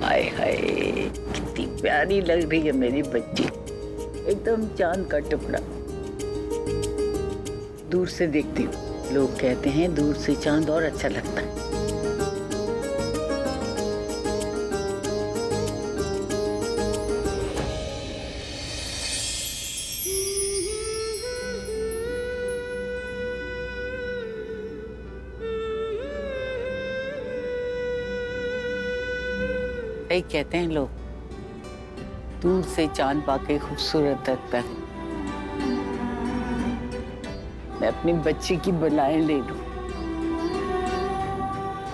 हाय हाय, कितनी प्यारी लग रही है मेरी बच्ची, एकदम चांद का टुकड़ा। दूर से देखती हूँ, लोग कहते हैं दूर से चांद और अच्छा लगता है। यही कहते हैं लोग, दूर से चांद पाके खूबसूरत लगता है। मैं अपनी बच्ची की बलाएं ले लूं,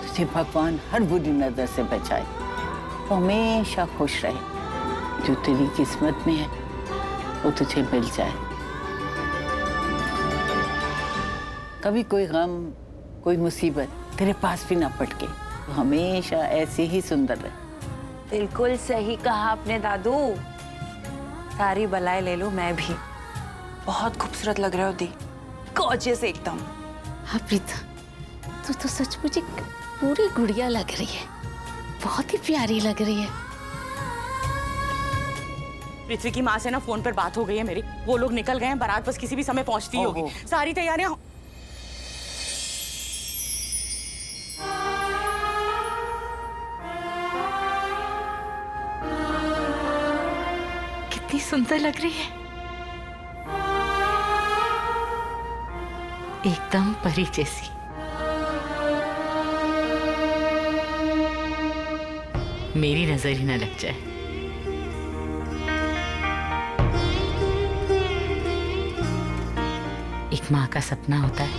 तुझे भगवान हर बुरी नजर से बचाए, तो हमेशा खुश रहे। जो तेरी किस्मत में है वो तुझे मिल जाए। कभी कोई गम, कोई मुसीबत तेरे पास भी ना पटके, तो हमेशा ऐसे ही सुंदर रहे। बिल्कुल सही कहा आपने दादू। सारी बलाएं ले लो मैं भी। बहुत खूबसूरत लग रहे हो दी, गॉर्जियस एकदम। हाँ प्रीता, तू तो सचमुच एक पूरी गुड़िया लग रही है, बहुत ही प्यारी लग रही है। पृथ्वी की माँ से ना फोन पर बात हो गई है मेरी, वो लोग निकल गए हैं, बारात बस किसी भी समय पहुंचती होगी। सारी तैयारियां कितनी सुंदर लग रही है, एकदम परी जैसी। मेरी नजर ही ना लग जाए। एक माँ का सपना होता है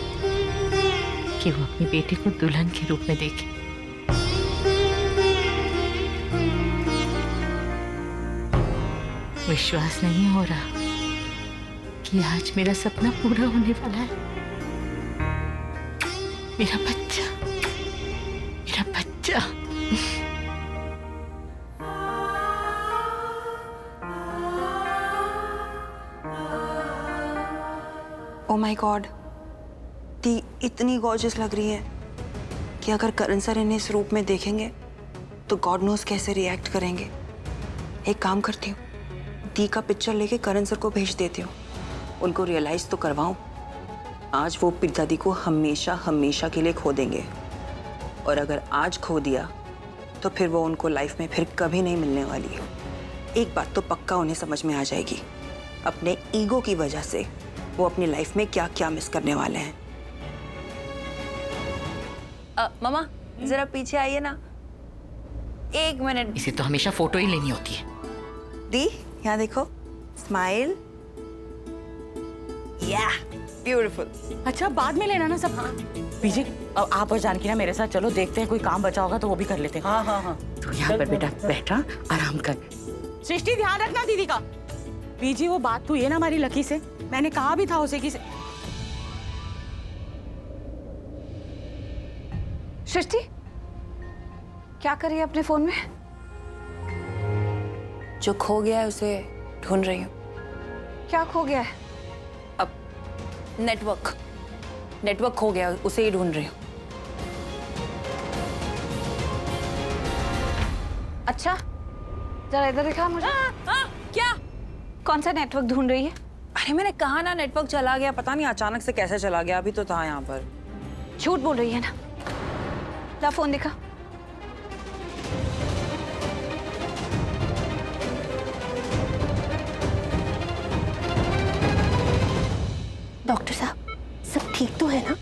कि वो अपनी बेटी को दुल्हन के रूप में देखे। विश्वास नहीं हो रहा कि आज मेरा सपना पूरा होने वाला है। मेरा बच्चा, मेरा बच्चा। ओ माय गॉड, दी इतनी गॉर्जियस लग रही है कि अगर करण सर इन्हें इस रूप में देखेंगे तो गॉड नोस कैसे रिएक्ट करेंगे। एक काम करती हूँ, दी का पिक्चर लेके करण सर को भेज देती हूँ, उनको रियलाइज तो करवाऊं। आज वो प्रीता दी को हमेशा हमेशा के लिए खो देंगे, और अगर आज खो दिया तो फिर वो उनको लाइफ में फिर कभी नहीं मिलने वाली। एक बात तो पक्का उन्हें समझ में आ जाएगी, अपने ईगो की वजह से वो अपनी लाइफ में क्या क्या मिस करने वाले हैं। मामा जरा पीछे आइए ना, 1 मिनट। इसे तो हमेशा फोटो ही लेनी होती है। दी यहाँ देखो, स्माइल, या ब्यूटीफुल। अच्छा बाद में लेना ना सब। हाँ बीजी, अब आप और जानकी ना मेरे साथ चलो, देखते हैं कोई काम बचा होगा तो वो भी कर लेते हैं। हाँ हाँ हाँ, तो यहाँ पर बेटा बैठा आराम कर। सृष्टि ध्यान रखना दीदी का। बीजी वो बात हुई है ना हमारी लकी से, मैंने कहा भी था उसे कि सृष्टि क्या कर रही है अपने फोन में? जो खो गया है उसे ढूंढ रही हूँ। क्या खो गया है? अब नेटवर्क खो गया, उसे ही ढूंढ रही हूँ। अच्छा जरा इधर दिखा मुझे। क्या? कौन सा नेटवर्क ढूंढ रही है? अरे मैंने कहा ना नेटवर्क चला गया, पता नहीं अचानक से कैसे चला गया, अभी तो था यहाँ पर। झूठ बोल रही है ना? ला फोन दिखा। डॉक्टर साहब सब ठीक तो है ना?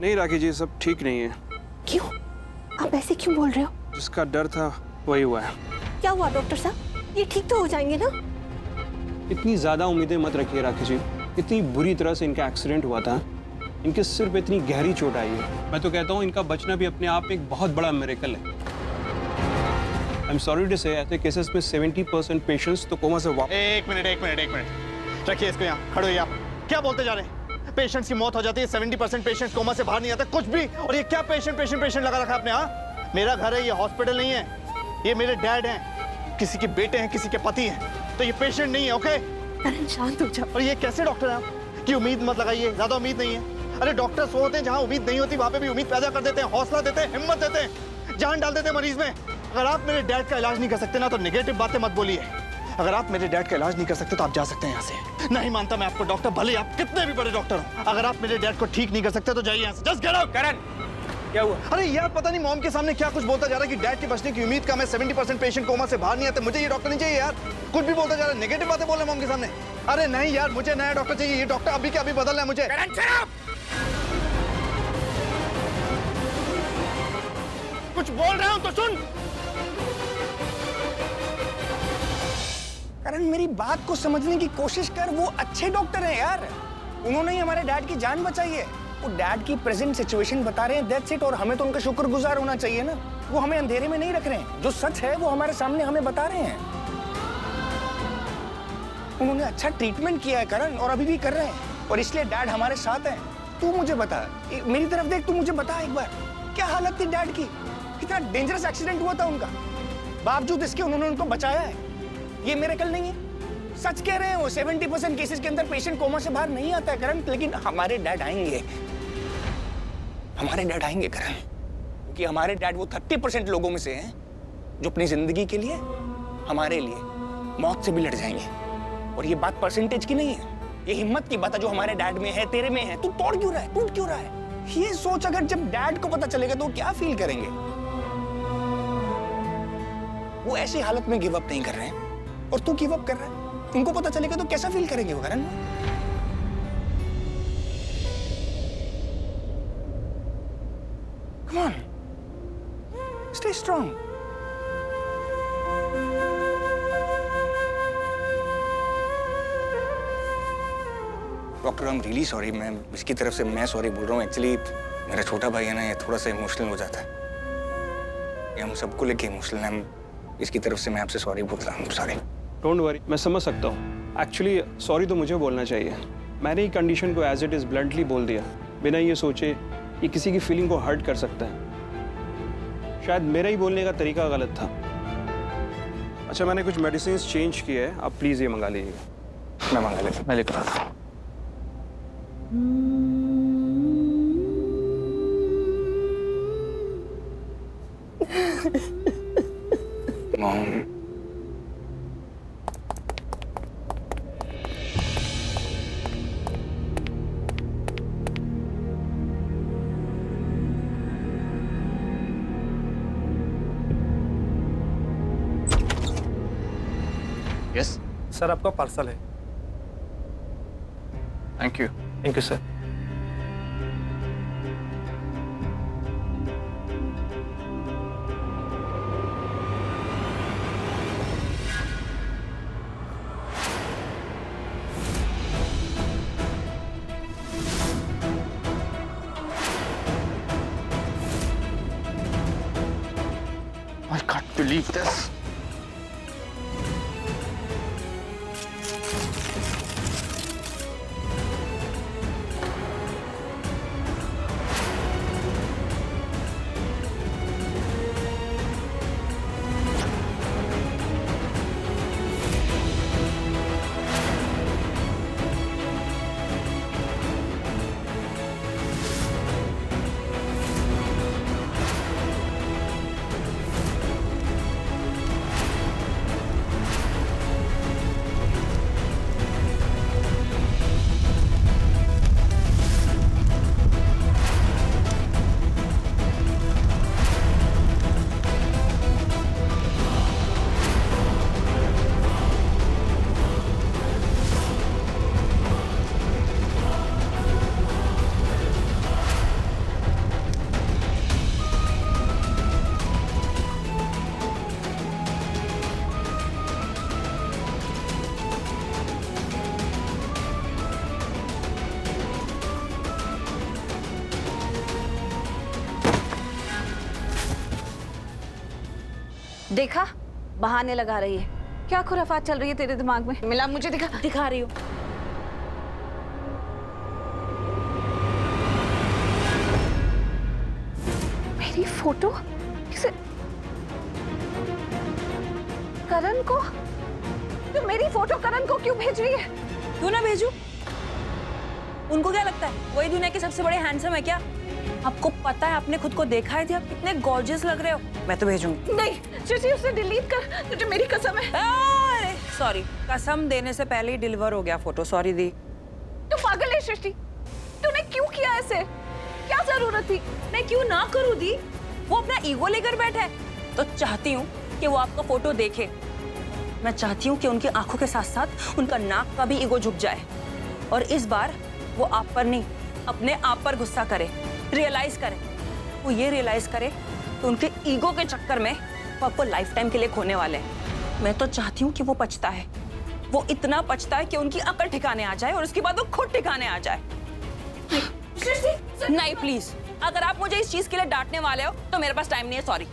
नहीं राखी जी, सब ठीक नहीं है। क्यों? आप ऐसे क्यों बोल रहे हो? जिसका डर था वही हुआ है। क्या हुआ डॉक्टर साहब? ये ठीक तो हो जाएंगे ना? इतनी ज्यादा उम्मीदें मत रखिए राखी जी। इतनी बुरी तरह से इनका एक्सीडेंट हुआ था, इनके सिर पे इतनी गहरी चोट आई है। मैं तो कहता हूँ इनका बचना भी अपने आप में एक बहुत बड़ा मिरेकल है। आई एम सॉरी टू से, ऐसे केसेस में 70% पेशेंट्स तो कोमा से वापस। एक मिनट रखिए इसको यहाँ, खड़े होइए आप। क्या बोलते जा रहे हैं? पेशेंट्स की मौत हो जाती है, 70% पेशेंट्स कोमा से बाहर नहीं आता कुछ भी, और ये क्या पेशेंट लगा रखा है आपने? हाँ मेरा घर है, ये हॉस्पिटल नहीं है। ये मेरे डैड हैं, किसी के बेटे हैं, किसी के पति हैं, तो ये पेशेंट नहीं है। ओके करण शांत हो जाओ। और ये कैसे डॉक्टर हैं आप कि उम्मीद मत लगाइए, ज्यादा उम्मीद नहीं है। अरे डॉक्टर्स वो होते हैं जहाँ उम्मीद नहीं होती वहां पे भी उम्मीद पैदा कर देते हैं, हौसला देते हैं, हिम्मत देते हैं। जान डाल देते मरीज में। अगर आप मेरे डैड का इलाज नहीं कर सकते ना तो नेगेटिव बातें मत बोलिए। अगर आप मेरे डैड का इलाज नहीं कर सकते तो आप जा सकते हैं यहाँ से। नहीं मानता मैं आपको डॉक्टर, भले आप कितने भी बड़े डॉक्टर हो। अगर आप मेरे डैड को ठीक नहीं कर सकते तो जाइए यहाँ से। Just get out. करण, क्या हुआ? अरे यार पता नहीं मॉम के सामने क्या कुछ बोलता जा रहा है कि डैड के बचने की उम्मीद कम है, 70% पेशेंट कोमा से बाहर नहीं आते। मुझे ये डॉक्टर नहीं चाहिए यार। कुछ भी बोलता जा रहा है, नेगेटिव बातें बोल रहे हैं मॉम के सामने। अरे नहीं यार, मुझे नया डॉक्टर चाहिए। ये डॉक्टर अभी के अभी बदल रहा है मुझे। करण, शट अप! कुछ बोल रहा हूं तो सुन। करण, मेरी बात को समझने की कोशिश कर। वो अच्छे डॉक्टर हैं यार, उन्होंने ही हमारे डैड की जान बचाई है। वो डैड की प्रेजेंट सिचुएशन बता रहे हैं, दैट्स इट। और हमें तो उनका शुक्रगुजार होना चाहिए ना। वो हमें अंधेरे में नहीं रख रहे हैं, जो सच है वो हमारे सामने हमें बता रहे हैं। उन्होंने अच्छा ट्रीटमेंट किया है करण, और अभी भी कर रहे हैं, और इसलिए डैड हमारे साथ हैं। तू मुझे बता, मेरी तरफ देख, तू मुझे बता एक बार, क्या हालत थी डैड की? कितना डेंजरस एक्सीडेंट हुआ था उनका, बावजूद इसके उन्होंने उनको बचाया है। ये मिरेकल नहीं है? सच कह रहे हैं वो। 70% केसेस के अंदर पेशेंट कोमा से बाहर नहीं आता है करण, लेकिन हमारे डैड आएंगे। हमारे डैड आएंगे करण, क्योंकि हमारे डैड वो 30% लोगों में से हैं जो अपनी जिंदगी के लिए, हमारे लिए मौत से भी लड़ जाएंगे। और ये बात परसेंटेज की नहीं है, ये हिम्मत की बात है जो हमारे डैड में है, तेरे में है। तू तोड़ क्यों रहा है, टूट क्यों रहा है? ये सोच, अगर जब डैड को पता चलेगा तो वो क्या फील करेंगे? वो ऐसी हालत में गिव अप नहीं कर रहे हैं और तू गिव अप कर रहा है। उनको पता चलेगा तो कैसा फील करेंगे वो करण? Come on, stay strong. Doctor, I am really sorry. मैं इसकी तरफ से मैं सॉरी बोल रहा हूँ। एक्चुअली मेरा छोटा भाई है ना, ये थोड़ा सा इमोशनल हो जाता है। ये हम सबको लेके इमोशनल है। इसकी तरफ से मैं आपसे सॉरी बोल रहा हूँ। सॉरी। डोंट वरी, मैं समझ सकता हूँ। एक्चुअली सॉरी तो मुझे बोलना चाहिए। मैंने ही कंडीशन को एज इट इज़ ब्लंटली बोल दिया, बिना ये सोचे कि किसी की फीलिंग को हर्ट कर सकता है। शायद मेरा ही बोलने का तरीका गलत था। अच्छा, मैंने कुछ मेडिसिन चेंज किए हैं, आप प्लीज़ ये मंगा लीजिएगा। मैं मंगा लेता हूँ, मैं लेकर आता हूँ। मॉम, यस सर, आपका पार्सल है। Thank you. Thank you sir. I can't believe this. देखा, बहाने लगा रही है। क्या खुराफात चल रही है तेरे दिमाग में? मिला, मुझे दिखा। दिखा रही हूँ। मेरी फोटो किसे? करण को? तो मेरी फोटो करण को क्यों भेज रही है? क्यों ना भेजू? उनको क्या लगता है वही दुनिया के सबसे बड़े हैंडसम है क्या? आपको पता है, आपने खुद को देखा है, आप कितने गॉर्जियस लग रहे हो। मैं तो भेजूंगी। नहीं सृष्टि, उसे डिलीट कर, तुझे मेरी कसम है। सॉरी, कसम देने से पहले ही डिलीवर हो गया फोटो। सॉरी दी। तू पागल है सृष्टि, तूने क्यों किया ऐसे? क्या जरूरत थी? मैं क्यों ना करूं दी? वो अपना ईगो लेकर बैठा है, तो चाहती हूँ कि वो आपका फोटो देखे। मैं चाहती हूँ कि उनकी आंखों के साथ साथ उनका नाक का भी ईगो झुक जाए, और इस बार वो आप पर नहीं, अपने आप पर गुस्सा करे, रियलाइज करे। वो ये रियलाइज करे कि उनके ईगो के चक्कर में वो आपको लाइफ टाइम के लिए खोने वाले हैं। मैं तो चाहती हूँ कि वो पछता है, वो इतना पछता है कि उनकी अकल ठिकाने आ जाए और उसके बाद वो खुद ठिकाने आ जाए। नहीं प्लीज, अगर आप मुझे इस चीज के लिए डांटने वाले हो तो मेरे पास टाइम नहीं है। सॉरी।